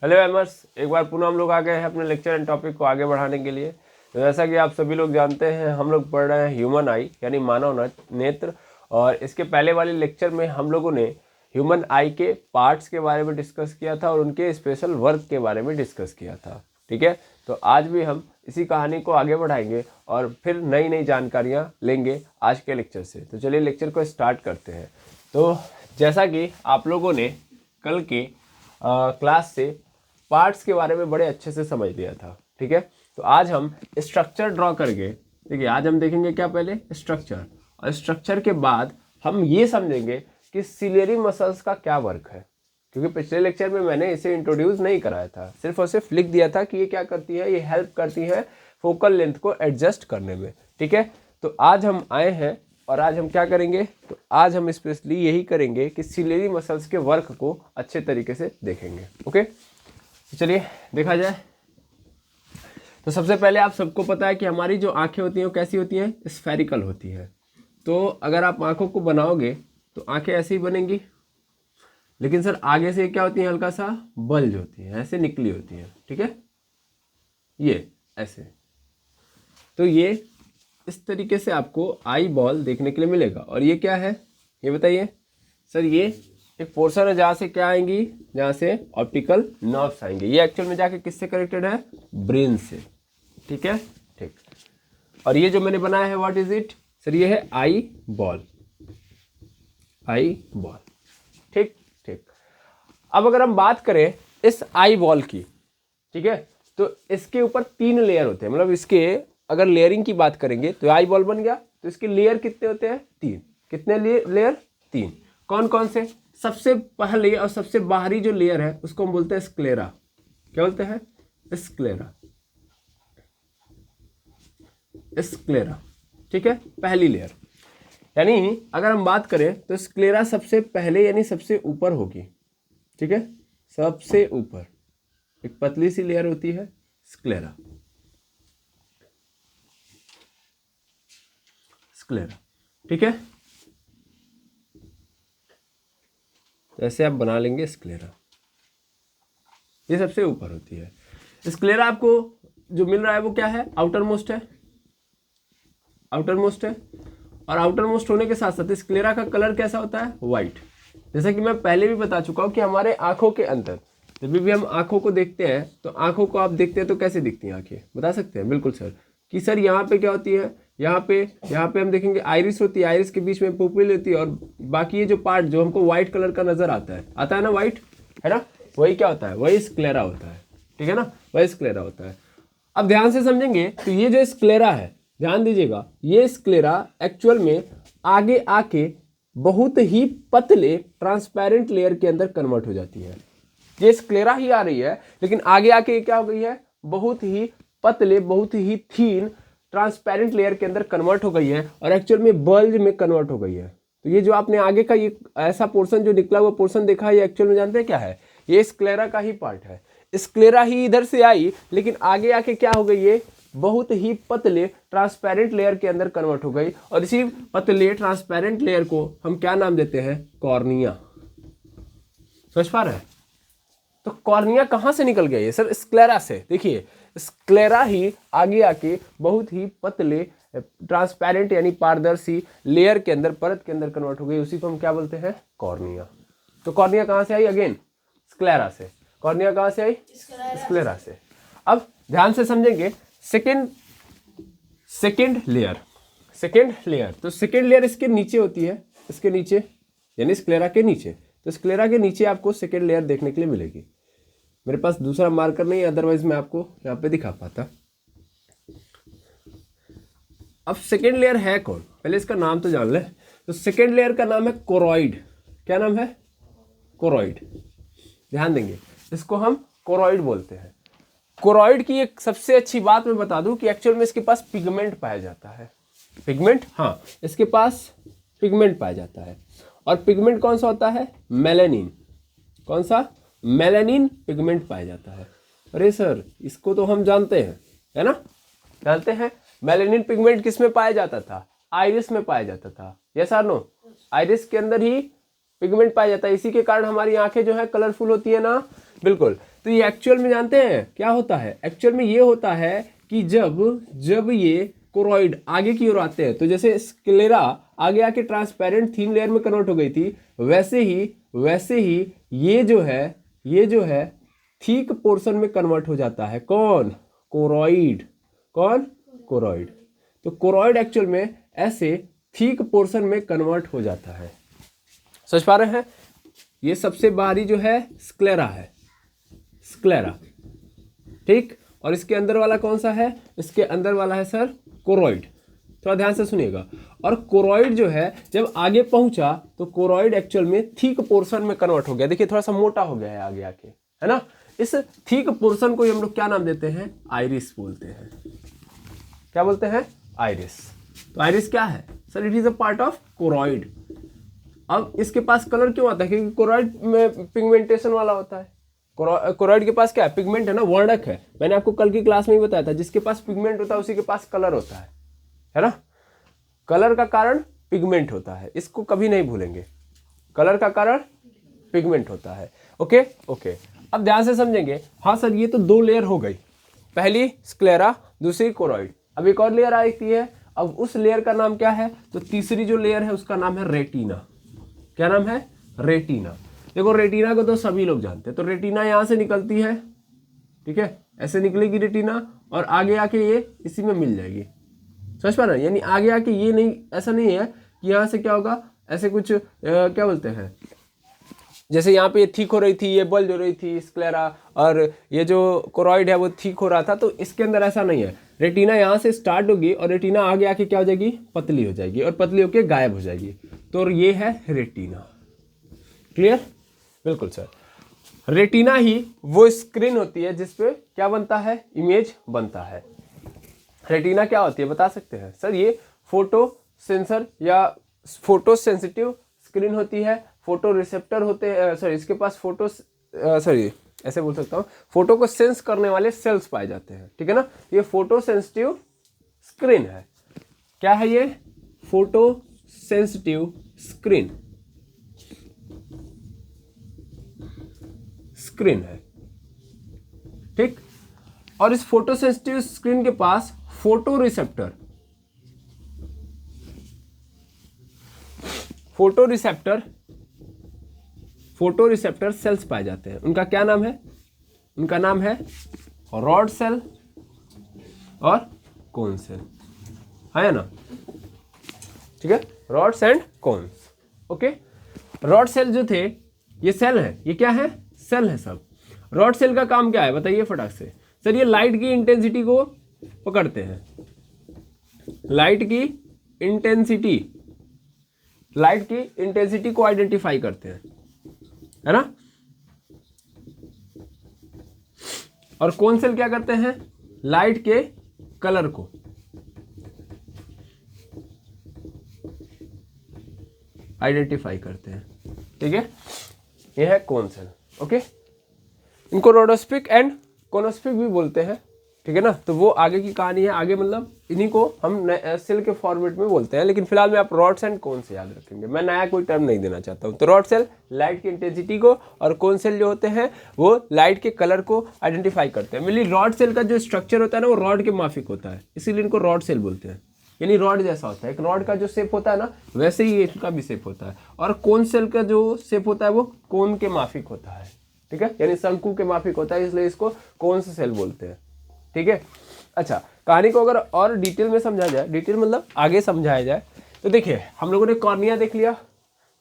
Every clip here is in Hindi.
हेलो एमर्स, एक बार पुनः हम लोग आ गए हैं अपने लेक्चर एंड टॉपिक को आगे बढ़ाने के लिए। तो जैसा कि आप सभी लोग जानते हैं, हम लोग पढ़ रहे हैं ह्यूमन आई यानी मानव नेत्र। और इसके पहले वाले लेक्चर में हम लोगों ने ह्यूमन आई के पार्ट्स के बारे में डिस्कस किया था और उनके स्पेशल वर्क के बारे में डिस्कस किया था। ठीक है, तो आज भी हम इसी कहानी को आगे बढ़ाएंगे और फिर नई नई जानकारियाँ लेंगे आज के लेक्चर से। तो चलिए लेक्चर को स्टार्ट करते हैं। तो जैसा कि आप लोगों ने कल के क्लास से पार्ट्स के बारे में बड़े अच्छे से समझ लिया था। ठीक है, तो आज हम स्ट्रक्चर ड्रॉ करके, देखिए आज हम देखेंगे क्या, पहले स्ट्रक्चर, और स्ट्रक्चर के बाद हम ये समझेंगे कि सिलियरी मसल्स का क्या वर्क है। क्योंकि पिछले लेक्चर में मैंने इसे इंट्रोड्यूस नहीं कराया था, सिर्फ और सिर्फ लिख दिया था कि ये क्या करती है, ये हेल्प करती है फोकल लेंथ को एडजस्ट करने में। ठीक है, तो आज हम आए हैं और आज हम क्या करेंगे, तो आज हम स्पेशली यही करेंगे कि सिलियरी मसल्स के वर्क को अच्छे तरीके से देखेंगे। ओके, तो चलिए देखा जाए। तो सबसे पहले आप सबको पता है कि हमारी जो आंखें होती हैं वो कैसी होती हैं, स्फेरिकल होती है। तो अगर आप आंखों को बनाओगे तो आंखें ऐसे ही बनेंगी, लेकिन सर आगे से क्या होती है, हल्का सा बल्ज होती है, ऐसे निकली होती है। ठीक है, ये ऐसे, तो ये इस तरीके से आपको आई बॉल देखने के लिए मिलेगा। और ये क्या है, ये बताइए सर। ये एक पोर्शन है जहाँ से क्या आएंगी, जहाँ से ऑप्टिकल नर्व्स आएंगे। ये एक्चुअल में जाके किससे कनेक्टेड है, ब्रेन से। ठीक है, ठीक। और ये जो मैंने बनाया है, व्हाट इज इट सर, ये है आई बॉल, आई बॉल। ठीक ठीक। अब अगर हम बात करें इस आई बॉल की, ठीक है, तो इसके ऊपर 3 लेयर होते हैं। मतलब इसके अगर लेयरिंग की बात करेंगे तो आई बॉल बन गया, तो इसके लेयर कितने होते हैं, 3। कितने लेयर, 3। कौन कौन से, सबसे पहले और सबसे बाहरी जो लेयर है उसको हम बोलते हैं स्क्लेरा। क्या बोलते हैं, स्क्लेरा, स्क्लेरा। ठीक है, पहली लेयर। यानी अगर हम बात करें तो स्क्लेरा सबसे पहले यानी सबसे ऊपर होगी। ठीक है, सबसे ऊपर एक पतली सी लेयर होती है स्क्लेरा, स्क्लेरा। ठीक है, ऐसे आप बना लेंगे स्क्लेरा, ये सबसे ऊपर होती है। स्क्लेरा आपको जो मिल रहा है वो क्या है, आउटर मोस्ट है, आउटर मोस्ट है। और आउटर मोस्ट होने के साथ साथ स्क्लेरा का कलर कैसा होता है, व्हाइट। जैसा कि मैं पहले भी बता चुका हूं कि हमारे आंखों के अंदर जब भी हम आंखों को देखते हैं तो आंखों को आप देखते हैं तो कैसे दिखती हैं आंखें, बता सकते हैं। बिल्कुल सर, कि सर यहाँ पे क्या होती है, यहाँ पे हम देखेंगे आइरिस होती है, आइरिस के बीच में पुपिल होती है, और बाकी ये जो पार्ट जो हमको व्हाइट कलर का नजर आता है ना, व्हाइट है ना, वही क्या होता है, वही स्क्लेरा होता है। ठीक है ना, वही स्क्लेरा होता है। अब ध्यान से समझेंगे तो ये जो स्क्लेरा है, ध्यान दीजिएगा, ये स्क्लेरा एक्चुअल में आगे आके बहुत ही पतले ट्रांसपेरेंट लेयर के अंदर कन्वर्ट हो जाती है। ये स्क्लेरा ही आ रही है, लेकिन आगे आके क्या हो गई है, बहुत ही पतले, बहुत ही थीन ट्रांसपेरेंट लेयर के अंदर कन्वर्ट हो गई है और एक्चुअल में बल्ज में कन्वर्ट हो गई है। तो ये जो आपने आगे का ये ऐसा पोर्शन जो निकला हुआ पोर्शन देखा है, ये एक्चुअल में जानते हैं क्या है, ये स्क्लेरा का ही पार्ट है। स्क्लेरा ही इधर से आई, लेकिन आगे आके क्या हो गई, ये बहुत ही पतले ट्रांसपेरेंट लेयर के अंदर कन्वर्ट हो गई। और इसी पतले ट्रांसपेरेंट लेयर को हम क्या नाम देते हैं, कॉर्निया। समझ पा रहे हैं, तो कॉर्निया कहां से निकल गया, ये सर स्क्लेरा से। देखिए स्क्लेरा ही आगे आके बहुत ही पतले ट्रांसपेरेंट यानी पारदर्शी लेयर के अंदर, परत के अंदर कन्वर्ट हो गई, उसी को हम क्या बोलते हैं, कॉर्निया। तो कॉर्निया कहां से आई, अगेन स्क्लेरा से। कॉर्निया कहां से आई, स्क्लेरा से। अब ध्यान से समझेंगे, सेकेंड लेयर, सेकेंड लेयर, तो सेकेंड लेयर इसके नीचे होती है, इसके नीचे यानी स्क्लेरा के नीचे। तो स्क्लेरा के नीचे आपको सेकेंड लेयर देखने के लिए मिलेगी। मेरे पास दूसरा मार्कर नहीं है, अदरवाइज मैं आपको यहाँ पे दिखा पाता। अब सेकेंड लेयर है कौन, पहले इसका नाम तो जान ले। तो सेकेंड लेयर का नाम है कोरॉइड। क्या नाम है, कोरॉइड। ध्यान देंगे, इसको हम कोरॉइड बोलते हैं। कोरॉइड की एक सबसे अच्छी बात मैं बता दूं कि एक्चुअल में इसके पास पिगमेंट पाया जाता है। पिगमेंट, हाँ, इसके पास पिगमेंट पाया जाता है। और पिगमेंट कौन सा होता है, मेलानिन। कौन सा, मेलानिन पिगमेंट पाया जाता है। अरे सर इसको तो हम जानते हैं, है ना, जानते हैं। मेलानिन पिगमेंट किस में पाया जाता था, आइरिस में पाया जाता था। यस और नो, आइरिस के अंदर ही पिगमेंट पाया जाता है, इसी के कारण हमारी आंखें जो है कलरफुल होती है ना, बिल्कुल। तो ये एक्चुअल में जानते हैं क्या होता है? एक्चुअल में ये होता है कि जब ये कोरॉइड आगे की ओर आते हैं, तो जैसे स्क्लेरा आगे आके ट्रांसपेरेंट थीन लेयर में कन्वर्ट हो गई थी, वैसे ही ये जो है थीक पोर्शन में कन्वर्ट हो जाता है। कौन? कोरॉइड। कौन? कोरॉइड। तो कोरॉइड एक्चुअल में ऐसे थीक पोर्शन में कन्वर्ट हो जाता है। समझ पा रहे हैं? ये सबसे बाहरी जो है स्क्लेरा है, स्क्लेरा, ठीक। और इसके अंदर वाला कौन सा है? इसके अंदर वाला है सर कोरॉइड। थोड़ा ध्यान से सुनिएगा। और कोरॉइड जो है जब आगे पहुंचा तो कोरॉइड एक्चुअल में थीक पोर्शन में कन्वर्ट हो गया। देखिए थोड़ा सा मोटा हो गया है आगे आके, है ना। इस थीक पोर्शन को हम लोग क्या नाम देते हैं? आइरिस बोलते हैं। क्या बोलते हैं? आइरिस। तो आइरिस क्या है sir? It is a part of choroid. अब इसके पास कलर क्यों आता है? क्योंकि कोरॉइड में पिगमेंटेशन वाला होता है। कोरॉइड के पास क्या है? पिगमेंट है ना, वर्णक है। मैंने आपको कल की क्लास में ही बताया था, जिसके पास पिगमेंट होता है उसी के पास कलर होता है ना। कलर का कारण पिगमेंट होता है, इसको कभी नहीं भूलेंगे। कलर का कारण पिगमेंट होता है। ओके ओके, अब ध्यान से समझेंगे। हाँ सर, ये तो 2 लेयर हो गई, पहली स्क्लेरा, दूसरी कोरॉइड। अब एक और लेयर आई है। अब उस लेयर का नाम क्या है? तो तीसरी जो लेयर है उसका नाम है रेटिना। क्या नाम है? रेटिना। देखो रेटिना को तो सभी लोग जानते हैं। तो रेटिना यहाँ से निकलती है, ठीक है, ऐसे निकलेगी रेटिना, और आगे आके ये इसी में मिल जाएगी। समझ पा रहे हैं? यानी आगे आके ये नहीं, ऐसा नहीं है कि यहाँ से क्या होगा, ऐसे कुछ क्या बोलते हैं, जैसे यहाँ पे ये ठीक हो रही थी, ये बल्ज हो रही थी स्क्लेरा, और ये जो कोरॉइड है वो ठीक हो रहा था। तो इसके अंदर ऐसा नहीं है। रेटिना यहाँ से स्टार्ट होगी और रेटिना आगे आके क्या हो जाएगी? पतली हो जाएगी, और पतली होके गायब हो जाएगी। तो ये है रेटिना। क्लियर? बिल्कुल सर। रेटिना ही वो स्क्रीन होती है जिसपे क्या बनता है? इमेज बनता है। रेटिना क्या होती है बता सकते हैं सर? ये फोटो सेंसर या फोटो सेंसिटिव स्क्रीन होती है। फोटो रिसेप्टर होते हैं, सॉरी इसके पास फोटो, सॉरी ऐसे बोल सकता हूँ, फोटो को सेंस करने वाले सेल्स पाए जाते हैं, ठीक है ना। ये फोटो सेंसिटिव स्क्रीन है। क्या है ये? फोटो सेंसिटिव स्क्रीन है, ठीक। और इस फोटो सेंसिटिव स्क्रीन के पास फोटो रिसेप्टर सेल्स पाए जाते हैं। उनका क्या नाम है? उनका नाम है रॉड सेल और कोन सेल, है ना, ठीक है। Rods and cones. Okay, rod cell जो थे ये सेल है, ये क्या है? सेल है सब। रॉड सेल का काम क्या है बताइए फटाक से। सर ये लाइट की इंटेंसिटी को पकड़ते हैं, लाइट की इंटेंसिटी को आइडेंटिफाई करते हैं, है ना। और कौन सेल क्या करते हैं? लाइट के कलर को आइडेंटिफाई करते हैं, ठीक है। यह है कौन सेल। ओके, इनको रोडोस्पिक एंड कोनोस्पिक भी बोलते हैं, ठीक है ना। तो वो आगे की कहानी है। आगे मतलब इन्हीं को हम सेल के फॉर्मेट में बोलते हैं, लेकिन फिलहाल में आप रॉड्स एंड कोन से याद रखेंगे। मैं नया कोई टर्म नहीं देना चाहता हूँ। तो रॉड सेल लाइट की इंटेंसिटी को, और कोन सेल जो होते हैं वो लाइट के कलर को आइडेंटिफाई करते हैं। मेनली रॉड सेल का जो स्ट्रक्चर होता है ना वो रॉड के माफिक होता है, इसीलिए इनको रॉड सेल बोलते हैं। यानी रॉड जैसा होता है, एक रॉड का जो शेप होता है ना वैसे ही इसका भी शेप होता है। और कोन सेल का जो शेप होता है वो कोन के माफिक होता है, ठीक है, यानी शंकु के माफिक होता है, इसलिए इसको कोन सेल बोलते हैं, ठीक है। अच्छा, कहानी को अगर और डिटेल में समझा जाए, डिटेल मतलब आगे समझाया जाए, तो देखिए हम लोगों ने कॉर्निया देख लिया,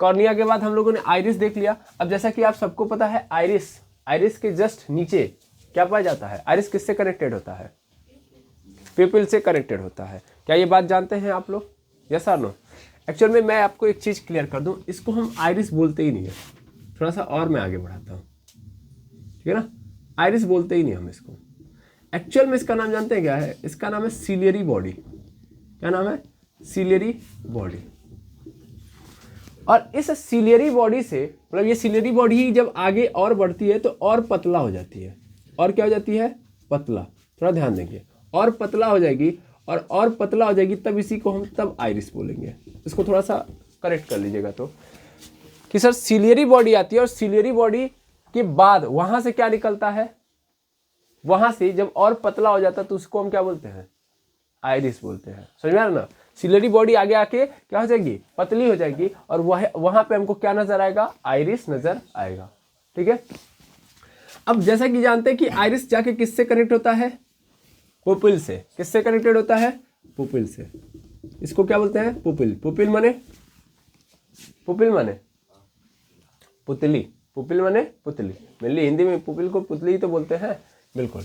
कॉर्निया के बाद हम लोगों ने आइरिस देख लिया। अब जैसा कि आप सबको पता है आइरिस के जस्ट नीचे क्या पाया जाता है? आइरिस किससे कनेक्टेड होता है? पिपिल से कनेक्टेड होता है। क्या ये बात जानते हैं आप लोग? यस और नो? एक्चुअल में मैं आपको एक चीज़ क्लियर कर दूं, इसको हम आइरिस बोलते ही नहीं है। थोड़ा सा और मैं आगे बढ़ाता हूँ, ठीक है ना। आइरिस बोलते ही नहीं हम इसको। एक्चुअल में इसका नाम जानते हैं क्या है? इसका नाम है सिलियरी बॉडी। क्या नाम है? Ciliary body. और इस सिलियरी बॉडी से, मतलब ये सिलियरी बॉडी ही जब आगे और बढ़ती है तो और पतला हो जाती है। और क्या हो जाती है? पतला। थोड़ा ध्यान देंगे, और पतला हो जाएगी, और पतला हो जाएगी, तब इसी को हम तब आइरिस बोलेंगे। इसको थोड़ा सा करेक्ट कर लीजिएगा तो, कि सर सिलियरी बॉडी आती है और सिलियरी बॉडी के बाद वहां से क्या निकलता है? वहां से जब और पतला हो जाता है तो उसको हम क्या बोलते हैं, आइरिस बोलते हैं। समझ में आ रहा ना, सिलरी बॉडी आगे आके क्या हो जाएगी, पतली हो जाएगी, और वहां पे हमको क्या नजर आएगा, आइरिस नजर आएगा। ठीक है, अब जैसा कि जानते हैं कि आइरिस जाके किससे कनेक्ट होता है, पुपिल से। किससे कनेक्टेड होता है, पुपिल से। इसको क्या बोलते हैं, पुपिल। पुपिल माने, पुपिल माने पुतली, पुपिल माने पुतली। मेनली हिंदी में पुपिल को पुतली ही तो बोलते हैं, बिल्कुल।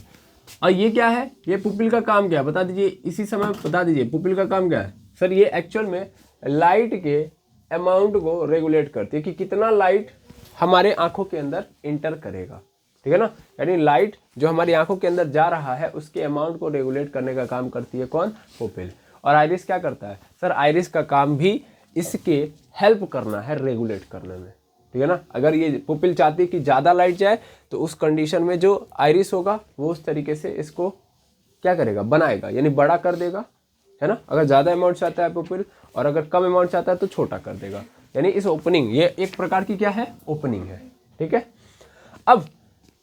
और ये क्या है, ये पुपिल का काम क्या है बता दीजिए, इसी समय बता दीजिए पुपिल का काम क्या है। सर ये एक्चुअल में लाइट के अमाउंट को रेगुलेट करती है कि कितना लाइट हमारे आंखों के अंदर इंटर करेगा। ठीक है ना, यानी लाइट जो हमारी आंखों के अंदर जा रहा है उसके अमाउंट को रेगुलेट करने का काम करती है कौन, पुपिल। और आइरिस क्या करता है, सर आइरिस का काम भी इसके हेल्प करना है रेगुलेट करने में। ठीक है ना, अगर ये पुपिल चाहती है कि ज़्यादा लाइट जाए तो उस कंडीशन में जो आइरिस होगा वो उस तरीके से इसको क्या करेगा, बनाएगा, यानी बड़ा कर देगा, है ना। अगर ज़्यादा अमाउंट चाहता है पुपिल और अगर कम अमाउंट चाहता है तो छोटा कर देगा, यानी इस ओपनिंग, ये एक प्रकार की क्या है, ओपनिंग है। ठीक है, अब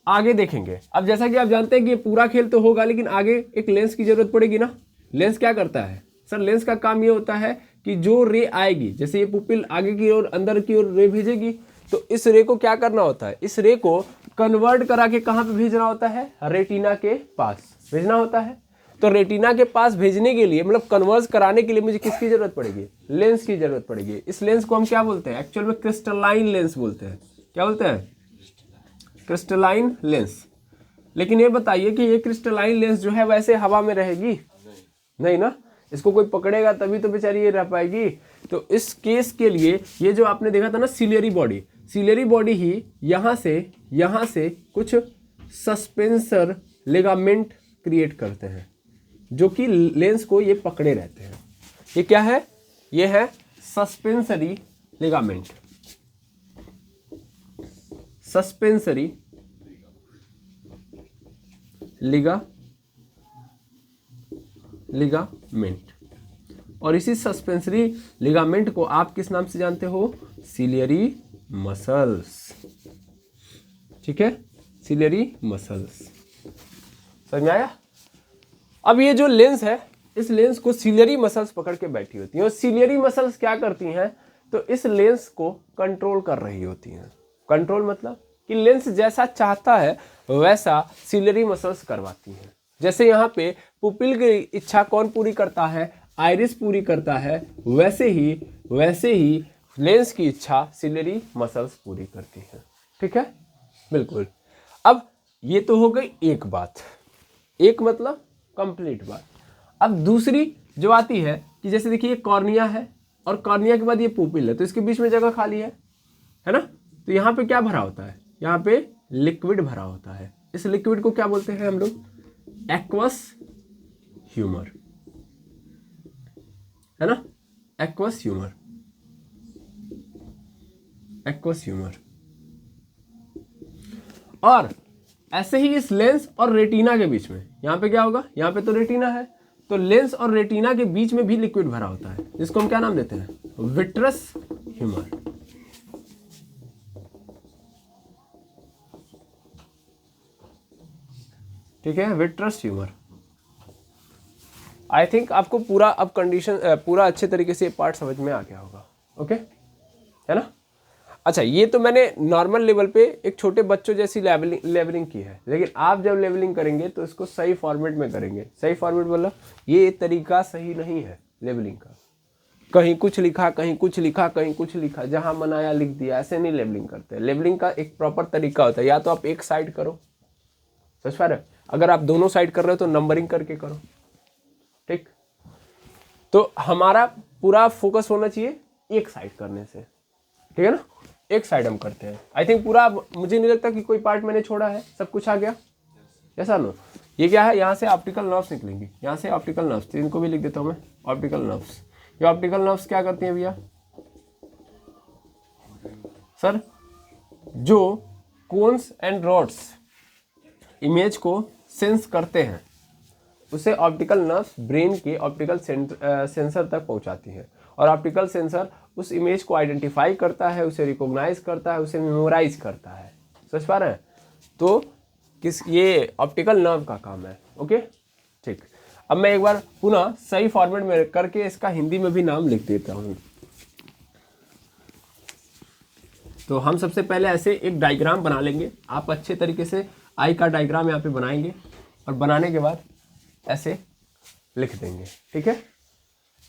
आगे देखेंगे। अब जैसा कि आप जानते हैं कि ये पूरा खेल तो होगा, लेकिन आगे एक लेंस की जरूरत पड़ेगी ना। लेंस क्या करता है, सर लेंस का काम ये होता है कि जो रे आएगी, जैसे ये पुपिल आगे की ओर अंदर की ओर रे भेजेगी, तो इस रे को क्या करना होता है, इस रे को कन्वर्ट करा के कहाँ पे भेजना होता है, रेटिना के पास भेजना होता है। तो रेटिना के पास भेजने के लिए, मतलब कन्वर्स कराने के लिए मुझे किसकी जरूरत पड़ेगी, लेंस की जरूरत पड़ेगी। इस लेंस को हम क्या बोलते हैं, एक्चुअल में क्रिस्टलाइन लेंस बोलते हैं। क्या बोलते हैं, क्रिस्टलाइन लेंस। लेकिन ये बताइए कि ये क्रिस्टलाइन लेंस जो है वैसे हवा में रहेगी, नहीं ना, इसको कोई पकड़ेगा तभी तो बेचारी ये रह पाएगी। तो इस केस के लिए ये जो आपने देखा था ना सिलियरी बॉडी, सिलियरी बॉडी ही यहाँ से कुछ सस्पेंसर लिगामेंट क्रिएट करते हैं जो कि लेंस को ये पकड़े रहते हैं। ये क्या है, ये है सस्पेंसरी लिगामेंट, सस्पेंसरी लिगामेंट। और इसी सस्पेंसरी लिगामेंट को आप किस नाम से जानते हो, सिलियरी मसल्स। ठीक है, सिलियरी मसल्स, समझ में आया। अब ये जो लेंस है, इस लेंस को सिलियरी मसल्स पकड़ के बैठी होती हैं, और सिलियरी मसल्स क्या करती हैं, तो इस लेंस को कंट्रोल कर रही होती हैं। कंट्रोल मतलब कि लेंस जैसा चाहता है वैसा सिलियरी मसल्स करवाती हैं। जैसे यहाँ पे पुपिल की इच्छा कौन पूरी करता है, आइरिस पूरी करता है, वैसे ही लेंस की इच्छा सिलियरी मसल्स पूरी करती है। ठीक है, बिल्कुल। अब ये तो हो गई एक बात, एक मतलब कंप्लीट बात। अब दूसरी जो आती है कि जैसे देखिए कॉर्निया है और कॉर्निया के बाद ये पुपिल है, तो इसके बीच में जगह खाली है ना। तो यहाँ पे क्या भरा होता है, यहाँ पे लिक्विड भरा होता है। इस लिक्विड को क्या बोलते हैं हम लोग, एक्वस ह्यूमर, है ना, एक्वस ह्यूमर, एक्वस ह्यूमर। और ऐसे ही इस लेंस और रेटिना के बीच में, यहाँ पे क्या होगा, यहाँ पे तो रेटिना है, तो लेंस और रेटिना के बीच में भी लिक्विड भरा होता है, जिसको हम क्या नाम देते हैं, विट्रस ह्यूमर। ठीक है, विट्रस ह्यूमर। आई थिंक आपको पूरा अब कंडीशन पूरा अच्छे तरीके से पार्ट समझ में आ गया होगा। ओके, है ना। अच्छा, ये तो मैंने नॉर्मल लेवल पे एक छोटे बच्चों जैसी लेवलिंग की है, लेकिन आप जब लेवलिंग करेंगे तो इसको सही फॉर्मेट में करेंगे। सही फॉर्मेट मतलब ये तरीका सही नहीं है लेवलिंग का, कहीं कुछ लिखा, कहीं कुछ लिखा, कहीं कुछ लिखा, जहां मन आया लिख दिया, ऐसे नहीं लेवलिंग करते। लेवलिंग का एक प्रॉपर तरीका होता है, या तो आप एक साइड करो, समझ पा रहे हो, अगर आप दोनों साइड कर रहे हो तो नंबरिंग करके करो। ठीक, तो हमारा पूरा फोकस होना चाहिए एक साइड करने से, ठीक है ना, एक साइड हम करते हैं। आई थिंक पूरा, मुझे नहीं लगता कि कोई पार्ट मैंने छोड़ा है, सब कुछ आ गया, ऐसा नो। ये क्या है, यहाँ से ऑप्टिकल नर्व्स निकलेंगी, यहाँ से ऑप्टिकल नर्व्स, तो इनको भी लिख देता हूँ मैं, ऑप्टिकल नर्व्स। ये ऑप्टिकल नर्व्स क्या करती हैं भैया, सर जो कोन्स एंड रॉड्स इमेज को सेंस करते हैं उसे ऑप्टिकल नर्व्स ब्रेन के ऑप्टिकल सेंसर तक पहुंचाती है, और ऑप्टिकल सेंसर उस इमेज को आइडेंटिफाई करता है, उसे रिकॉग्नाइज करता है, उसे मेमोराइज करता है। समझ पा रहे हैं। तो ये ऑप्टिकल नर्व का काम है। ओके ठीक। अब मैं एक बार पुनः सही फॉर्मेट में करके इसका हिंदी में भी नाम लिख देता हूँ। तो हम सबसे पहले ऐसे एक डायग्राम बना लेंगे। आप अच्छे तरीके से आई का डायग्राम यहाँ पे बनाएंगे और बनाने के बाद ऐसे लिख देंगे। ठीक है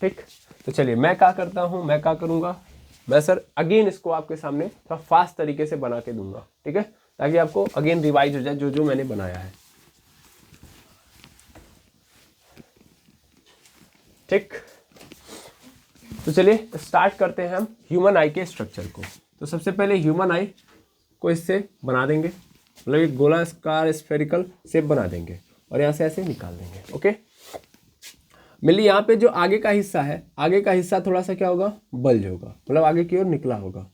ठीक। तो चलिए मैं क्या करता हूँ, मैं क्या करूँगा, मैं सर अगेन इसको आपके सामने थोड़ा फास्ट तरीके से बना के दूंगा। ठीक है, ताकि आपको अगेन रिवाइज हो जाए जो जो मैंने बनाया है। ठीक, तो चलिए स्टार्ट करते हैं हम ह्यूमन आई के स्ट्रक्चर को। तो सबसे पहले ह्यूमन आई को इससे बना देंगे, मतलब एक गोलाकार स्फेरिकल शेप बना देंगे और यहाँ से ऐसे निकाल देंगे। ओके, मिली यहाँ पे जो आगे का हिस्सा है, आगे का हिस्सा थोड़ा सा क्या होगा, बल्ज होगा, मतलब आगे की ओर निकला होगा।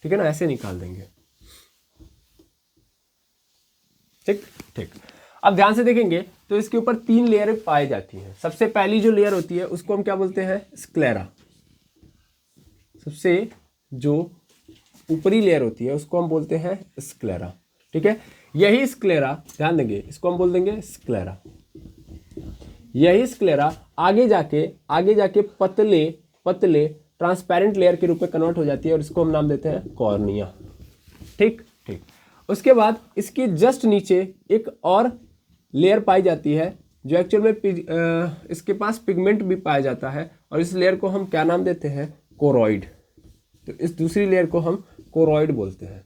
ठीक है ना, ऐसे निकाल देंगे। ठीक ठीक। अब ध्यान से देखेंगे तो इसके ऊपर 3 लेयर पाई जाती हैं। सबसे पहली जो लेयर होती है उसको हम क्या बोलते हैं, स्क्लेरा। सबसे जो ऊपरी लेयर होती है उसको हम बोलते हैं स्क्लेरा। ठीक है, यही स्क्लेरा, ध्यान देंगे, इसको हम बोल देंगे स्क्लेरा। यही स्क्लेरा आगे जाके पतले पतले ट्रांसपेरेंट लेयर के रूप में कन्वर्ट हो जाती है और इसको हम नाम देते हैं कॉर्निया। ठीक ठीक। उसके बाद इसके जस्ट नीचे एक और लेयर पाई जाती है जो एक्चुअल में इसके पास पिगमेंट भी पाया जाता है और इस लेयर को हम क्या नाम देते हैं, कोरॉइड। तो इस दूसरी लेयर को हम कोरॉइड बोलते हैं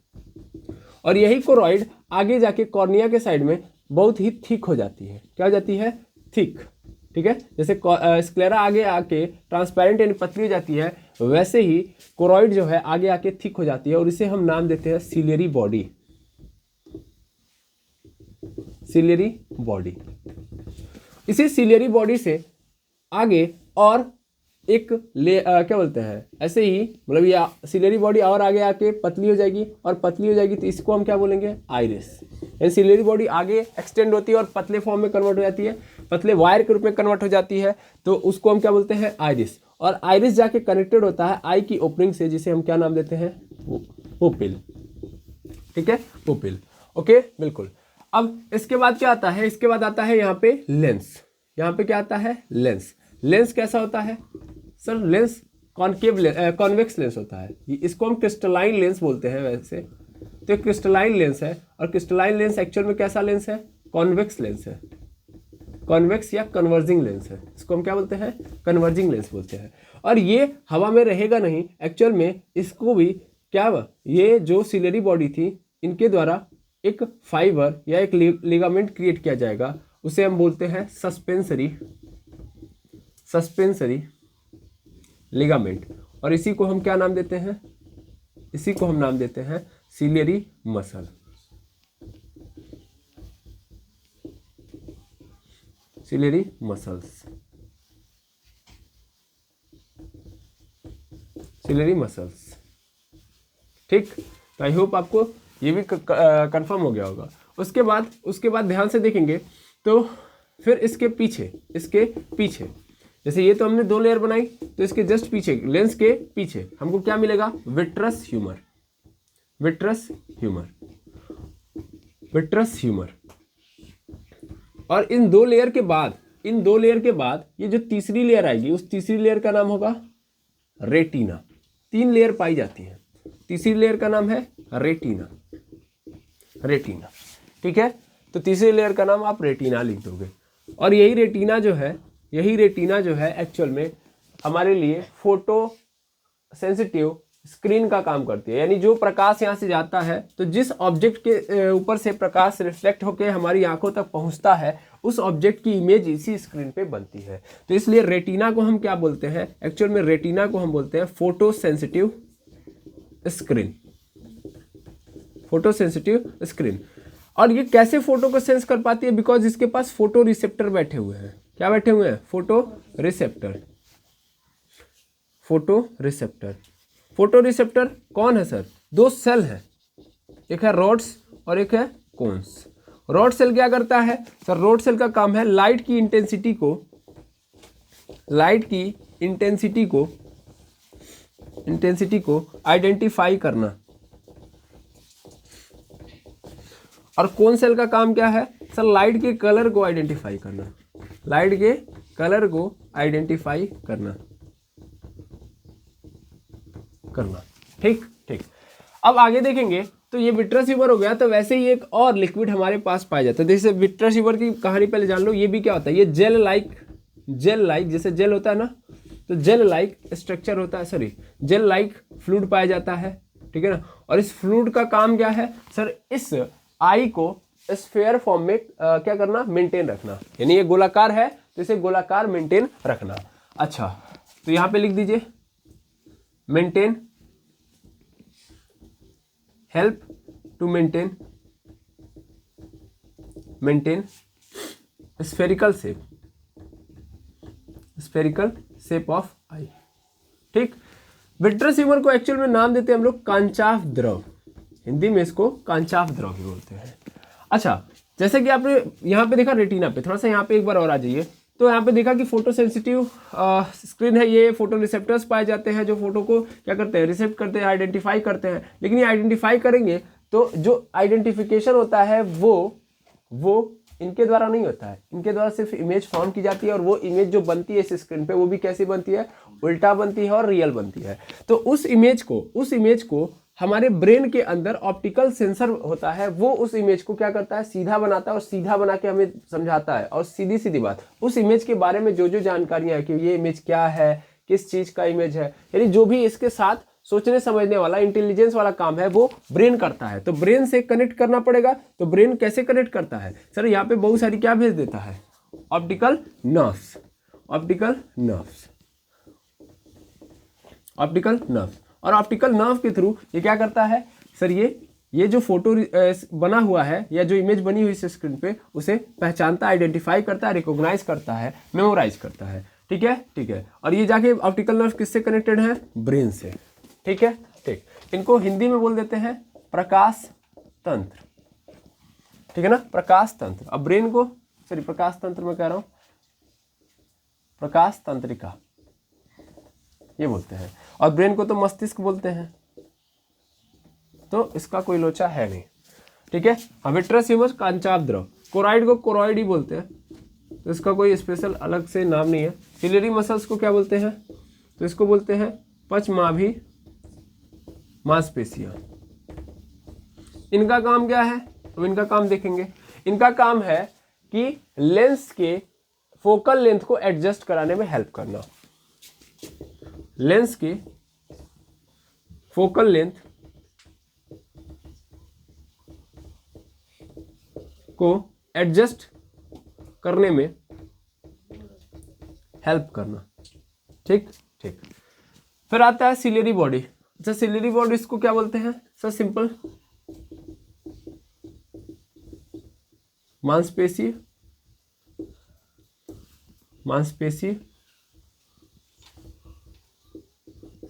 और यही कोरॉइड आगे जाके कॉर्निया के साइड में बहुत ही थिक हो जाती है। क्या हो जाती है, थिक। ठीक है, जैसे स्क्लेरा आगे आके ट्रांसपेरेंट यानी पतली हो जाती है, वैसे ही कोरॉइड जो है आगे आके थिक हो जाती है और इसे हम नाम देते हैं सिलियरी बॉडी। Ciliary body. इसी सिलियरी बॉडी से आगे और एक क्या बोलते हैं, ऐसे ही मतलब ये सिलियरी बॉडी और आगे आके पतली हो जाएगी और पतली हो जाएगी तो इसको हम क्या बोलेंगे, आइरिस। यानी सिलियरी बॉडी आगे एक्सटेंड होती है और पतले फॉर्म में कन्वर्ट हो जाती है, पतले वायर के रूप में कन्वर्ट हो जाती है, तो उसको हम क्या बोलते हैं, आइरिस। और आइरिस जाके कनेक्टेड होता है आई की ओपनिंग से, जिसे हम क्या नाम देते हैं, पुपिल। ठीक है, पुपिल। ओके, बिल्कुल। अब इसके बाद क्या आता है, इसके बाद आता है यहाँ पे लेंस। यहाँ पे क्या आता है, लेंस। लेंस कैसा होता है सर, लेंस कॉन्वेक्स लेंस होता है। इसको हम क्रिस्टलाइन लेंस बोलते हैं वैसे। तो क्रिस्टलाइन लेंस है और क्रिस्टलाइन लेंस एक्चुअल में कैसा लेंस है, कॉन्वेक्स लेंस है। कॉन्वेक्स या कन्वर्जिंग लेंस है, इसको हम क्या बोलते हैं, कन्वर्जिंग लेंस बोलते हैं। और ये हवा में रहेगा नहीं, एक्चुअल में इसको भी क्या, ये जो सिलियरी बॉडी थी इनके द्वारा एक फाइबर या एक लिगामेंट क्रिएट किया जाएगा, उसे हम बोलते हैं सस्पेंसरी लिगामेंट। और इसी को हम क्या नाम देते हैं, इसी को हम नाम देते हैं ciliary muscle. Ciliary muscles, ciliary muscles. ठीक, तो आई होप आपको ये भी कंफर्म हो गया होगा। उसके बाद ध्यान से देखेंगे तो फिर इसके पीछे जैसे ये तो हमने 2 लेयर बनाई, तो इसके जस्ट पीछे, लेंस के पीछे हमको क्या मिलेगा, विट्रस ह्यूमर। और इन 2 लेयर के बाद ये जो तीसरी लेयर आएगी, उस तीसरी लेयर का नाम होगा रेटिना। 3 लेयर पाई जाती है, तीसरी लेयर का नाम है रेटिना। ठीक है, तो तीसरी लेयर का नाम आप रेटिना लिख दोगे। और यही रेटिना जो है एक्चुअल में हमारे लिए फोटो सेंसिटिव स्क्रीन का काम करती है। यानी जो प्रकाश यहाँ से जाता है, तो जिस ऑब्जेक्ट के ऊपर से प्रकाश रिफ्लेक्ट होकर हमारी आंखों तक पहुँचता है, उस ऑब्जेक्ट की इमेज इसी स्क्रीन पे बनती है। तो इसलिए रेटिना को हम क्या बोलते हैं, एक्चुअल में रेटिना को हम बोलते हैं फोटो सेंसिटिव स्क्रीन। और ये कैसे फोटो को सेंस कर पाती है, बिकॉज इसके पास फोटो रिसेप्टर बैठे हुए हैं। क्या बैठे हुए हैं, फोटो रिसेप्टर कौन है सर, 2 सेल है, एक है रॉड्स और एक है कोन्स। रॉड सेल क्या करता है सर, रॉड सेल का काम है लाइट की इंटेंसिटी को आइडेंटिफाई करना और कौन सेल का काम क्या है सर? लाइट के कलर को आइडेंटिफाई करना, लाइट के कलर को आइडेंटिफाई करना। ठीक ठीक। अब आगे देखेंगे तो ये विट्रस ह्यूमर हो गया। तो वैसे ही एक और लिक्विड हमारे पास पाया जाता है। जैसे विट्रस ह्यूमर की कहानी पहले जान लो। ये भी क्या होता है? ये जेल लाइक जैसे जेल होता है ना, तो जेल लाइक स्ट्रक्चर होता है, सॉरी जेल लाइक फ्लूइड पाया जाता है, ठीक है ना। और इस फ्लूइड का काम क्या है सर? इस आई को स्फीयर फॉर्म में क्या करना? मेंटेन रखना। यानी ये गोलाकार है तो इसे गोलाकार मेंटेन रखना। अच्छा, तो यहां पे लिख दीजिए maintain, help to maintain spherical shape of eye. ठीक। विट्रस ह्यूमर को एक्चुअल में नाम देते हैं हम लोग कांचाफ द्रव, हिंदी में इसको कांचाफ द्रव भी बोलते हैं। अच्छा, जैसे कि आपने यहाँ पे देखा रेटिना पे, थोड़ा सा यहाँ पे एक बार और आ जाइए। तो यहाँ पे देखा कि फोटो सेंसिटिव स्क्रीन है, ये फोटो रिसेप्टर्स पाए जाते हैं जो फोटो को क्या करते हैं? रिसेप्ट करते हैं, आइडेंटिफाई करते हैं। लेकिन ये आइडेंटिफाई करेंगे तो जो आइडेंटिफिकेशन होता है वो इनके द्वारा नहीं होता है, इनके द्वारा सिर्फ इमेज फॉर्म की जाती है। और वो इमेज जो बनती है इस स्क्रीन पे वो भी कैसी बनती है? उल्टा बनती है और रियल बनती है। तो उस इमेज को हमारे ब्रेन के अंदर ऑप्टिकल सेंसर होता है, वो उस इमेज को क्या करता है? सीधा बनाता है और सीधा बना के हमें समझाता है। और सीधी सीधी बात, उस इमेज के बारे में जो जो जानकारियां है कि ये इमेज क्या है, किस चीज का इमेज है, यानी जो भी इसके साथ सोचने समझने वाला इंटेलिजेंस वाला काम है वो ब्रेन करता है। तो ब्रेन से कनेक्ट करना पड़ेगा। तो ब्रेन कैसे कनेक्ट करता है सर? यहाँ पे बहुत सारी क्या भेज देता है? ऑप्टिकल नर्व्स, और ऑप्टिकल नर्व के थ्रू ये क्या करता है सर? ये जो फोटो बना हुआ है या जो इमेज बनी हुई इस स्क्रीन पे, उसे पहचानता, आइडेंटिफाई करता है, रिकॉग्नाइज करता है, मेमोराइज करता है। ठीक है, ठीक है। और ये जाके ऑप्टिकल नर्व किससे कनेक्टेड है? ब्रेन से। ठीक है, ठीक। इनको हिंदी में बोल देते हैं प्रकाश तंत्र, ठीक है ना, प्रकाश तंत्र। अब ब्रेन को, सॉरी प्रकाश तंत्र में कह रहा हूं, प्रकाश तंत्रिका ये बोलते हैं। और ब्रेन को तो मस्तिष्क बोलते हैं। तो इसका कोई लोचा है नहीं, ठीक है। विट्रस ह्यूमर कांचाफ द्रव, कोराइड को कोरॉइड ही बोलते हैं, तो इसका कोई स्पेशल अलग से नाम नहीं है। सिलियरी मसल्स को क्या बोलते हैं? तो इसको बोलते हैं पचमाभी मांसपेशियां। इनका काम क्या है? तो इनका काम देखेंगे। इनका काम है कि लेंस के फोकल लेंथ को एडजस्ट कराने में हेल्प करना। लेंस के फोकल लेंथ को एडजस्ट करने में हेल्प करना। ठीक ठीक। फिर आता है सिलियरी बॉडी। अच्छा, सिलियरी बॉडी इसको क्या बोलते हैं सर? सिंपल मांसपेशी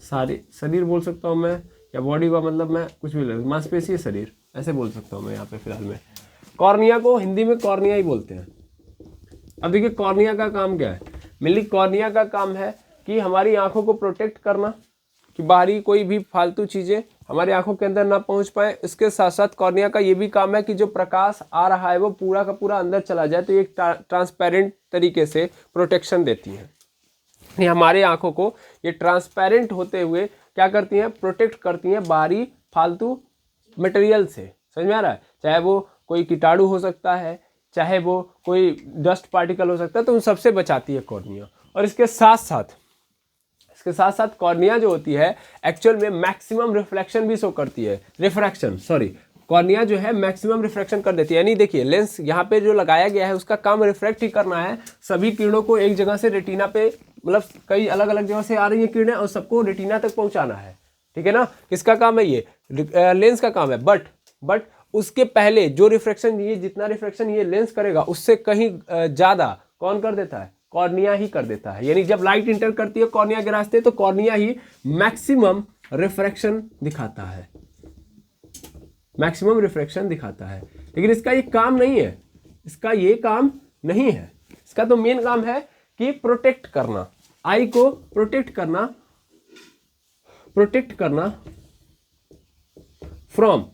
सारे शरीर बोल सकता हूं मैं, या बॉडी का मतलब मैं कुछ भी लग, मांसपेशी शरीर ऐसे बोल सकता हूं मैं यहाँ पे फिलहाल में। कॉर्निया को हिंदी में कॉर्निया ही बोलते हैं। अब देखिए कॉर्निया का काम क्या है? मेनली कॉर्निया का काम है कि हमारी आंखों को प्रोटेक्ट करना, कि बाहरी कोई भी फालतू चीजें हमारी आंखों के अंदर ना पहुंच पाए। इसके साथ साथ कॉर्निया का ये भी काम है कि जो प्रकाश आ रहा है वो पूरा का पूरा अंदर चला जाए, तो ये ट्रांसपेरेंट तरीके से प्रोटेक्शन देती है। ये हमारे आंखों को ये ट्रांसपेरेंट होते हुए क्या करती हैं? प्रोटेक्ट करती हैं बाहरी फालतू मटेरियल से। समझ में आ रहा है? चाहे वो कोई कीटाणु हो सकता है, चाहे वो कोई डस्ट पार्टिकल हो सकता है, तो उन सबसे बचाती है कॉर्निया। और इसके साथ साथ कॉर्निया जो होती है एक्चुअल में मैक्सिमम रिफ्लेक्शन भी शो करती है। कॉर्निया जो है मैक्सिमम रिफ्रैक्शन कर देती है। यानी देखिए लेंस यहाँ पे जो लगाया गया है उसका काम रिफ्रैक्ट ही करना है, सभी किरणों को एक जगह से रेटिना पे, मतलब कई अलग अलग जगह से आ रही है किरणें और सबको रेटिना तक पहुंचाना है। ठीक है ना, किसका काम है? ये लेंस का काम है। बट उसके पहले जो रिफ्रैक्शन, ये जितना रिफ्रैक्शन ये लेंस करेगा उससे कहीं ज्यादा कौन कर देता है? कॉर्निया ही कर देता है। यानी जब लाइट इंटर करती है कॉर्निया के रास्ते तो कॉर्निया ही मैक्सिमम रिफ्रैक्शन दिखाता है, मैक्सिमम रिफ्रैक्शन दिखाता है। लेकिन इसका ये काम नहीं है, इसका ये काम नहीं है। इसका तो मेन काम है कि प्रोटेक्ट करना, आई को प्रोटेक्ट करना from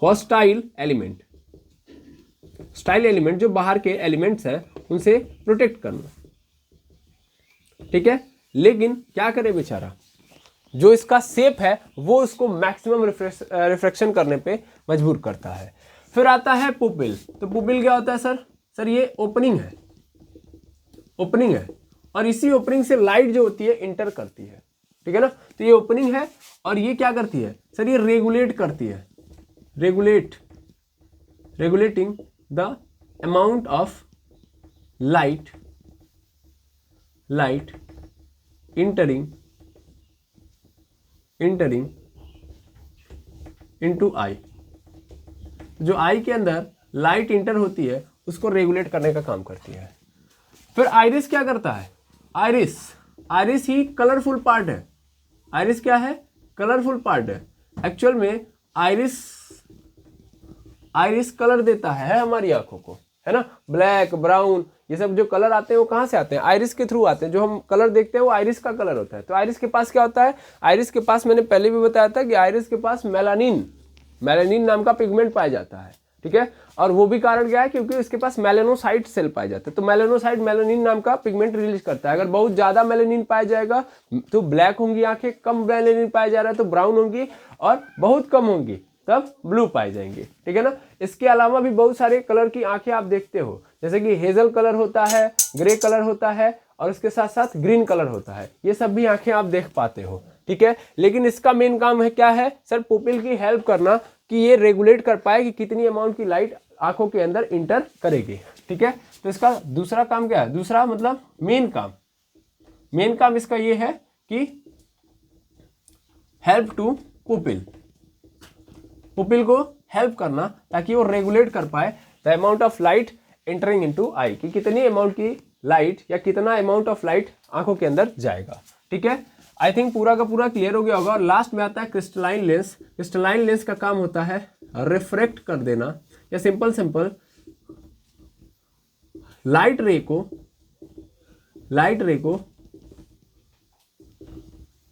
hostile element, hostile element जो बाहर के एलिमेंट्स हैं उनसे प्रोटेक्ट करना, ठीक है। लेकिन क्या करे बेचारा, जो इसका शेप है वो उसको मैक्सिमम रिफ्रैक्शन करने पे मजबूर करता है। फिर आता है पुपिल। तो पुपिल क्या होता है सर? सर ये ओपनिंग है, ओपनिंग है, और इसी ओपनिंग से लाइट जो होती है इंटर करती है, ठीक है ना। तो ये ओपनिंग है और ये क्या करती है सर? ये रेगुलेट करती है, regulating the amount of light entering into आई। जो आई के अंदर लाइट इंटर होती है उसको रेगुलेट करने का काम करती है। फिर आइरिस क्या करता है? आइरिस ही कलरफुल पार्ट है। आइरिस क्या है? कलरफुल पार्ट है। एक्चुअल में आइरिस कलर देता है हमारी आंखों को, है ना। ब्लैक, ब्राउन, ये सब जो कलर आते हैं वो कहाँ से आते हैं? आइरिस के थ्रू आते हैं। जो हम कलर देखते हैं वो आइरिस का कलर होता है। तो आइरिस के पास क्या होता है? आइरिस के पास, मैंने पहले भी बताया था कि आइरिस के पास मेलानिन नाम का पिगमेंट पाया जाता है, ठीक है। और वो भी कारण क्या है? क्योंकि उसके पास मेलानोसाइट सेल पाए जाते हैं। तो मेलानोसाइट मेलानिन नाम का पिगमेंट रिलीज करता है। अगर बहुत ज्यादा मेलानिन पाया जाएगा तो ब्लैक होंगी आंखें, कम मेलानिन पाया जा रहा है तो ब्राउन होंगी, और बहुत कम होंगी तब ब्लू पाए जाएंगे, ठीक है ना। इसके अलावा भी बहुत सारे कलर की आंखें आप देखते हो, जैसे कि हेजल कलर होता है, ग्रे कलर होता है, और उसके साथ साथ ग्रीन कलर होता है। ये सब भी आंखें आप देख पाते हो, ठीक है। लेकिन इसका मेन काम है क्या है सर? पुपिल की हेल्प करना, कि ये रेगुलेट कर पाए कि कितनी अमाउंट की लाइट आंखों के अंदर इंटर करेगी, ठीक है। तो इसका दूसरा काम क्या है? दूसरा मतलब मेन काम इसका ये है कि हेल्प टू पुपिल को हेल्प करना, ताकि वो रेगुलेट कर पाए the amount of light entering into I, कि कितनी अमाउंट की लाइट या कितना अमाउंट ऑफ लाइट आंखों के अंदर जाएगा, ठीक है। आई थिंक पूरा का पूरा क्लियर हो गया होगा। और लास्ट में आता है क्रिस्टलाइन लेंस। क्रिस्टलाइन लेंस का काम होता है रिफ्रैक्ट कर देना, या सिंपल लाइट रे को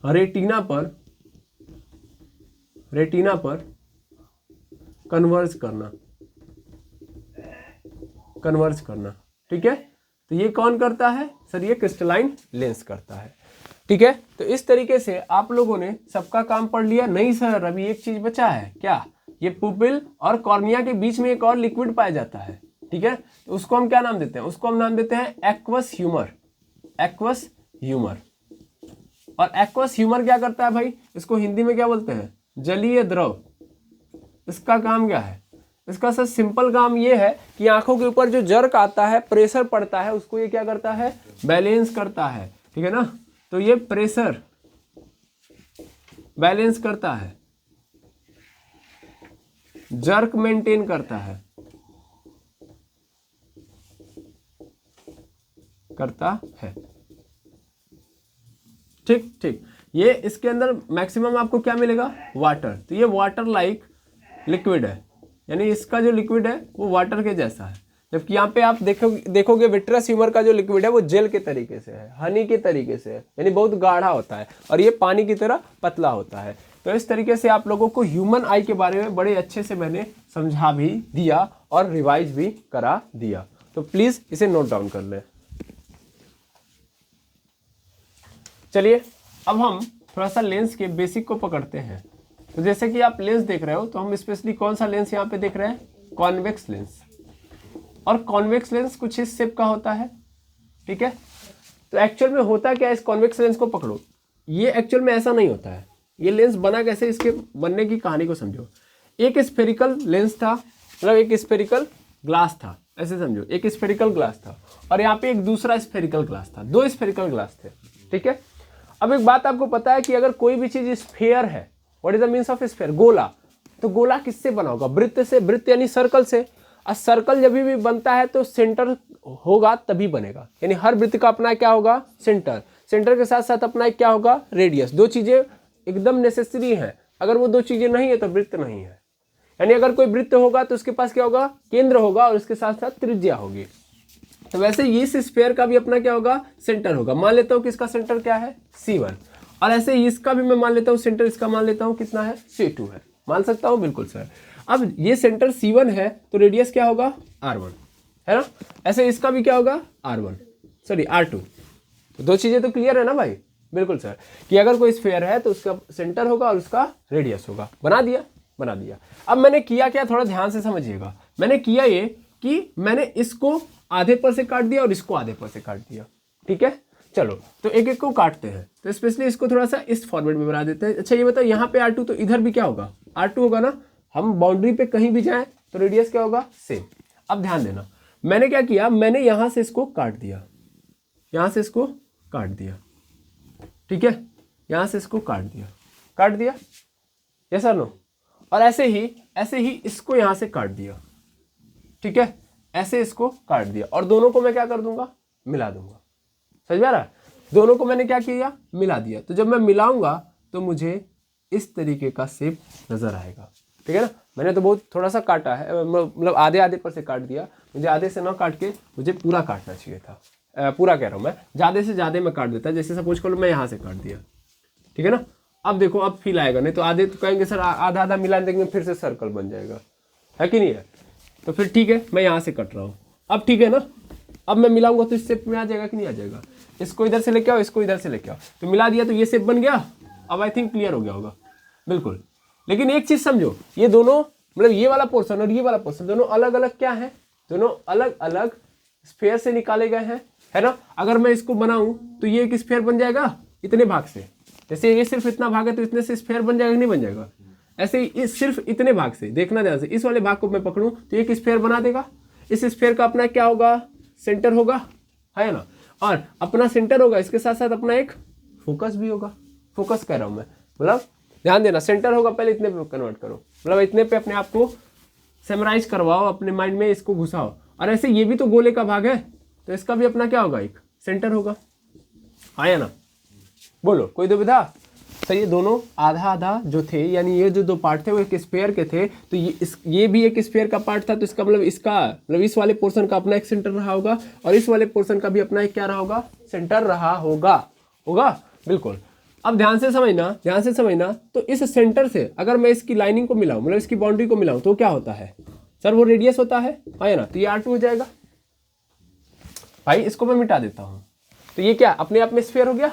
रेटिना पर कन्वर्ज करना, ठीक है। तो ये कौन करता है सर? ये क्रिस्टलाइन लेंस करता है, ठीक है। तो इस तरीके से आप लोगों ने सबका काम पढ़ लिया। नहीं सर, अभी एक चीज बचा है। क्या? ये पुपिल और कॉर्निया के बीच में एक और लिक्विड पाया जाता है, ठीक है। तो उसको हम क्या नाम देते हैं? उसको हम नाम देते हैं एक्वस ह्यूमर। और एक्वस ह्यूमर क्या करता है भाई? इसको हिंदी में क्या बोलते हैं? जलीय द्रव। इसका काम क्या है? इसका सर सिंपल काम ये है कि आंखों के ऊपर जो जर्क आता है, प्रेशर पड़ता है, उसको ये क्या करता है? बैलेंस करता है, ठीक है ना। तो ये प्रेशर बैलेंस करता है, जर्क मेंटेन करता है, ठीक। ये इसके अंदर मैक्सिमम आपको क्या मिलेगा? वाटर। तो ये वाटर लाइक लिक्विड है, यानी इसका जो लिक्विड है वो वाटर के जैसा है। जबकि यहाँ पे आप देखोगे विट्रस ह्यूमर का जो लिक्विड है वो जेल के तरीके से है, हनी के तरीके से है, यानी बहुत गाढ़ा होता है, और ये पानी की तरह पतला होता है। तो इस तरीके से आप लोगों को ह्यूमन आई के बारे में बड़े अच्छे से मैंने समझा भी दिया और रिवाइज भी करा दिया। तो प्लीज इसे नोट डाउन कर लें। चलिए अब हम थोड़ा सा लेंस के बेसिक को पकड़ते हैं। तो जैसे कि आप लेंस देख रहे हो, तो हम स्पेशली कौन सा लेंस यहाँ पे देख रहे हैं? Convex lens. और कॉन्वेक्स लेंस कुछ इस शेप का होता है, ठीक है। तो एक्चुअल में होता क्या है? इस कॉन्वेक्स लेंस को पकड़ो, ये एक्चुअल में ऐसा नहीं होता है। ये लेंस बना कैसे, इसके बनने की कहानी को समझो। एक स्फेरिकल लेंस था, मतलब एक स्फेरिकल ग्लास था, ऐसे समझो। एक स्फेरिकल ग्लास था और यहाँ पे एक दूसरा स्फेरिकल ग्लास था, दो स्फेरिकल ग्लास थे, ठीक है। अब एक बात आपको पता है कि अगर कोई भी चीज स्फेयर है, what is the means of sphere? गोला। तो गोला किससे बना होगा? वृत्त से। वृत्त यानी सर्कल से। और सर्कल जब भी बनता है तो सेंटर होगा तभी बनेगा, यानी हर वृत्त का अपना क्या होगा? सेंटर। सेंटर के साथ साथ अपना क्या होगा? रेडियस। दो चीजें एकदम नेसेसरी है। अगर वो दो चीजें नहीं है तो वृत्त नहीं है। यानी अगर कोई वृत्त होगा तो उसके पास क्या होगा? केंद्र होगा और उसके साथ साथ त्रिज्या होगी। तो वैसे इस स्फीयर का भी अपना क्या होगा? सेंटर होगा। मान लेता हूं कि इसका सेंटर क्या है? C1। और ऐसे इसका भी मैं मान लेता हूं सेंटर, इसका मान लेता हूं कितना है? C2 है। मान सकता हूं? बिल्कुल सर। अब ये सेंटर C1 है तो रेडियस क्या होगा R1, है ना। ऐसे इसका भी क्या होगा R1, सॉरी R2। तो दो चीजें तो क्लियर है ना भाई। बिल्कुल सर, कि अगर कोई स्फीयर है तो उसका सेंटर होगा और उसका रेडियस होगा। बना दिया। अब मैंने किया क्या, थोड़ा ध्यान से समझिएगा। मैंने किया ये कि मैंने इसको आधे पर से काट दिया और इसको आधे पर से काट दिया। ठीक है, चलो तो एक एक को काटते हैं। तो स्पेशली इसको थोड़ा सा इस फॉर्मेट में बना देते हैं। अच्छा ये बताओ, यहाँ पे R2 तो इधर भी क्या होगा R2 होगा ना। हम बाउंड्री पे कहीं भी जाएं तो रेडियस क्या होगा सेम। अब ध्यान देना, मैंने क्या किया, मैंने यहां से इसको काट दिया, यहां से इसको काट दिया। ठीक है, यहां से इसको काट दिया, यस और नो। और ऐसे ही इसको यहां से काट दिया। ठीक है, ऐसे इसको काट दिया और दोनों को मैं क्या कर दूंगा, मिला दूंगा। समझ में आ रहा है, दोनों को मैंने क्या किया, मिला दिया। तो जब मैं मिलाऊंगा तो मुझे इस तरीके का शेप नजर आएगा। ठीक है ना, मैंने तो बहुत थोड़ा सा काटा है, मतलब आधे पर से काट दिया। मुझे आधे से ना काट के मुझे पूरा काटना चाहिए था। पूरा कह रहा हूँ मैं, ज़्यादा से ज़्यादा मैं काट देता। जैसे सपोज करो मैं यहाँ से काट दिया, ठीक है ना। अब देखो अब फील आएगा, नहीं तो आधे तो कहेंगे सर आधा मिला देंगे फिर से सर्कल बन जाएगा, है कि नहीं है। तो फिर ठीक है, मैं यहाँ से कट रहा हूँ। अब ठीक है ना, अब मैं मिलाऊंगा तो इस शेप में आ जाएगा कि नहीं आ जाएगा। इसको इधर से लेके आओ, इसको इधर से लेके आओ, तो मिला दिया तो ये शेप बन गया। अब आई थिंक क्लियर हो गया होगा। बिल्कुल, लेकिन एक चीज समझो, ये दोनों मतलब ये वाला पोर्शन और ये वाला पोर्शन दोनों अलग अलग क्या है, दोनों अलग अलग स्फीयर से निकाले गए हैं, है ना। अगर मैं इसको बनाऊं तो ये एक स्फीयर बन जाएगा इतने भाग से। जैसे ये सिर्फ इतना भाग है तो इतने से स्फीयर बन जाएगा, नहीं बन जाएगा। ऐसे ही इस सिर्फ इतने भाग से, देखना ध्यान से, इस वाले भाग को मैं पकड़ूं तो एक स्फीयर बना देगा। इस स्फीयर का अपना क्या होगा, सेंटर होगा, है ना। और अपना सेंटर होगा, इसके साथ साथ अपना एक फोकस भी होगा। फोकस कह रहा हूं मैं, मतलब ध्यान देना, सेंटर होगा, पहले इतने पे कन्वर्ट करो, मतलब इतने पे अपने आप को सेमराइज करवाओ, अपने माइंड में इसको घुसाओ। और ऐसे ये भी तो गोले का भाग है, तो इसका भी अपना क्या होगा, एक सेंटर होगा, आया ना। बोलो कोई दुविधा। सही, ये दोनों आधा आधा जो थे, यानी ये जो दो पार्ट थे वो एक स्फीयर के थे, तो ये भी एक स्फीयर का पार्ट था। तो इसका मतलब इस वाले पोर्शन का अपना एक सेंटर रहा होगा और इस वाले पोर्शन का भी अपना एक क्या रहा होगा, सेंटर रहा होगा। बिल्कुल। अब ध्यान से समझना, तो इस सेंटर से अगर मैं इसकी लाइनिंग को मिलाऊं, मतलब इसकी बाउंड्री को मिलाऊं, तो क्या होता है सर, वो रेडियस होता है ना। तो ये R2 हो जाएगा भाई। इसको मैं मिटा देता हूं, तो ये क्या अपने आप में स्फीयर हो गया।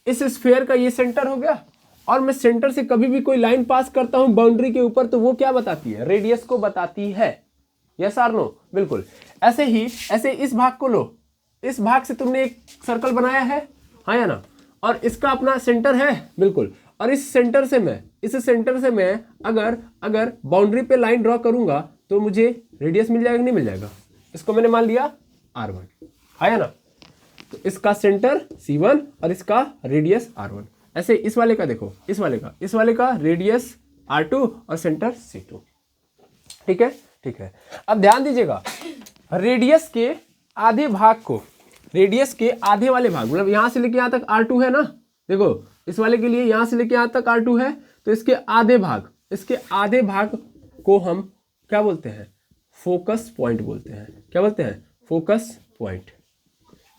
इस स्फीयर का ये सेंटर हो गया, और मैं सेंटर से कभी भी कोई लाइन पास करता हूं बाउंड्री के ऊपर, तो वो क्या बताती है, रेडियस को बताती है। यस और नो, बिल्कुल। ऐसे इस भाग को लो, इस भाग से तुमने एक सर्कल बनाया है, हाँ या ना, और इसका अपना सेंटर है, बिल्कुल। और इस सेंटर से मैं अगर बाउंड्री पे लाइन ड्रॉ करूंगा तो मुझे रेडियस मिल जाएगा कि नहीं मिल जाएगा। इसको मैंने मान लिया R1, हाँ या ना। तो इसका सेंटर C1 और इसका रेडियस R1। ऐसे इस वाले का देखो, इस वाले का रेडियस R2 और सेंटर C2। ठीक है। अब ध्यान दीजिएगा, रेडियस के आधे भाग को, रेडियस के आधे वाले भाग, मतलब यहां से लेके यहां तक R2 है ना। देखो इस वाले के लिए यहां से लेके यहां तक R2 है, तो इसके आधे भाग को हम क्या बोलते हैं, फोकस पॉइंट बोलते हैं। क्या बोलते हैं, फोकस पॉइंट।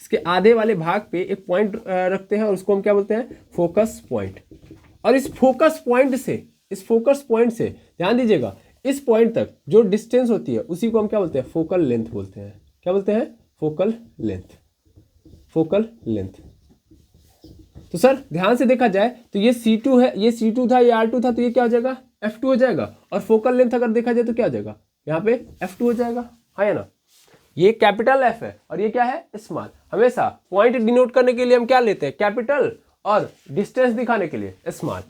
इसके आधे वाले भाग पे एक पॉइंट रखते हैं और उसको हम क्या बोलते हैं, फोकस पॉइंट। और इस फोकस पॉइंट से ध्यान दीजिएगा, इस पॉइंट तक जो डिस्टेंस होती है उसी को हम क्या बोलते हैं, फोकल लेंथ बोलते हैं। क्या बोलते हैं, फोकल लेंथ। तो सर ध्यान से देखा जाए तो ये C2 है, ये C2 था, ये R2 था, तो ये क्या हो जाएगा, F2 हो जाएगा। और फोकल लेंथ अगर देखा जाए तो क्या हो जाएगा, यहाँ पे F2 हो जाएगा, हाँ या ना। ये कैपिटल F है और ये क्या है, स्मॉल। हमेशा पॉइंट डिनोट करने के लिए हम क्या लेते हैं, कैपिटल, और डिस्टेंस दिखाने के लिए स्मॉल।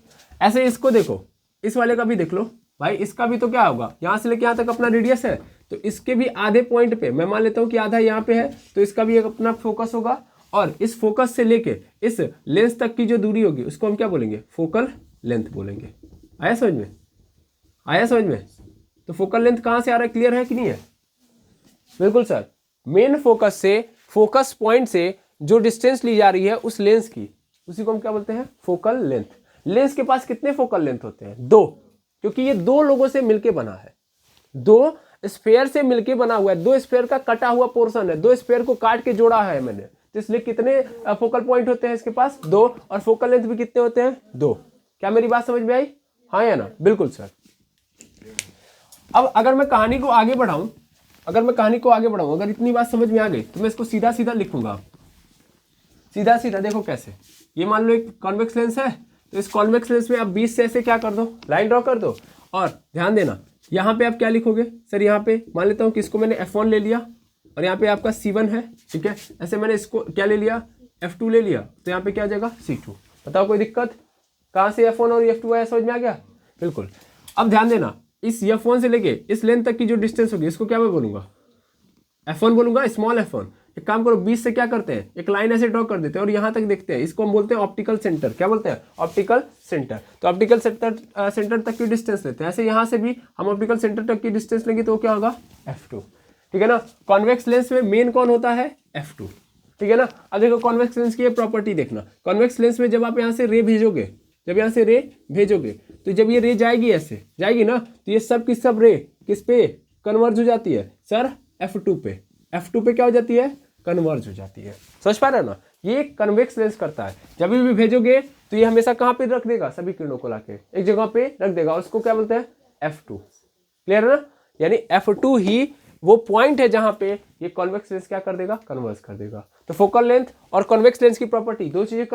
ऐसे इसको देखो, इस वाले का भी देख लो भाई, इसका भी तो क्या होगा, यहां से लेके यहां तक अपना रेडियस है, तो इसके भी आधे पॉइंट पे मैं मान लेता हूं कि आधा यहाँ पे है, तो इसका भी एक अपना फोकस होगा। और इस फोकस से लेके इस लेंस तक की जो दूरी होगी उसको हम क्या बोलेंगे, फोकल लेंथ बोलेंगे। आया समझ में। तो फोकल लेंथ कहां से आ रहा है, क्लियर है कि नहीं है। बिल्कुल सर, मेन फोकस से, फोकस पॉइंट से जो डिस्टेंस ली जा रही है उस लेंस की, उसी को हम क्या बोलते हैं, फोकल लेंथ। लेंस के पास कितने फोकल लेंथ होते हैं, 2, क्योंकि ये 2 लोगों से मिलके बना है, 2 स्फीयर से मिलके बना हुआ है, 2 स्फीयर का कटा हुआ पोर्शन है, 2 स्फीयर को काट के जोड़ा है मैंने। तो इसलिए कितने फोकल पॉइंट होते हैं इसके पास, 2, और फोकल लेंथ भी कितने होते हैं, 2। क्या मेरी बात समझ में आई, हाँ या ना। बिल्कुल सर। अब अगर मैं कहानी को आगे बढ़ाऊं, अगर इतनी बात समझ में आ गई तो मैं इसको सीधा सीधा लिखूंगा, सीधा सीधा। देखो कैसे, ये मान लो एक कॉन्वेक्स लेंस है, तो इस कॉन्वेक्स लेंस में आप 20 से ऐसे क्या कर दो, लाइन ड्रॉ कर दो। और ध्यान देना यहाँ पे आप क्या लिखोगे, सर यहाँ पे मान लेता हूँ कि इसको मैंने F1 ले लिया और यहाँ पे आपका C1 है, ठीक है। ऐसे मैंने इसको क्या ले लिया, F2 ले लिया, तो यहाँ पे क्या आ जाएगा C2। बताओ कोई दिक्कत, कहाँ से F1 और F2 आया, समझ में आ गया? बिल्कुल। अब ध्यान देना, इस F1 से लेके इस लेंथ तक की जो डिस्टेंस होगी इसको क्या मैं बोलूंगा, F1 बोलूंगा, स्मॉल F1। एक काम करो, 20 से क्या करते हैं, एक लाइन ऐसे ड्रॉ कर देते हैं और यहाँ तक देखते हैं, इसको हम बोलते हैं ऑप्टिकल सेंटर। क्या बोलते हैं, ऑप्टिकल सेंटर। तो ऑप्टिकल सेंटर तक की डिस्टेंस लेते हैं। ऐसे यहाँ से भी हम ऑप्टिकल सेंटर तक की डिस्टेंस लेंगे तो क्या होगा, F2, ठीक है ना। कॉन्वेक्स लेंस में मेन कौन होता है, F2, ठीक है ना। अब देखो कॉन्वेक्स लेंस की ये प्रॉपर्टी देखना, कॉन्वेक्स लेंस में जब आप यहाँ से रे भेजोगे, तो जब ये रे जाएगी, ऐसे जाएगी ना, तो ये सब की सब रे किस पे कन्वर्ज हो जाती है, सर F2 पे। F2 पे क्या हो जाती है, कन्वर्ज हो जाती है। समझ पा रहे हो ना, ये कन्वेक्स लेंस करता है। जब भी भेजोगे तो ये हमेशा कहाँ पे रख देगा, सभी किरणों को लाके एक जगह पे रख देगा, उसको क्या बोलते हैं, F2। क्लियर है ना, यानी F2 ही वो पॉइंट है जहां पे ये कॉन्वेक्स लेंस क्या कर देगा, कन्वर्ज कर देगा। तो फोकल लेंथ और कॉन्वेक्स लेंस की प्रॉपर्टी, दो चीजें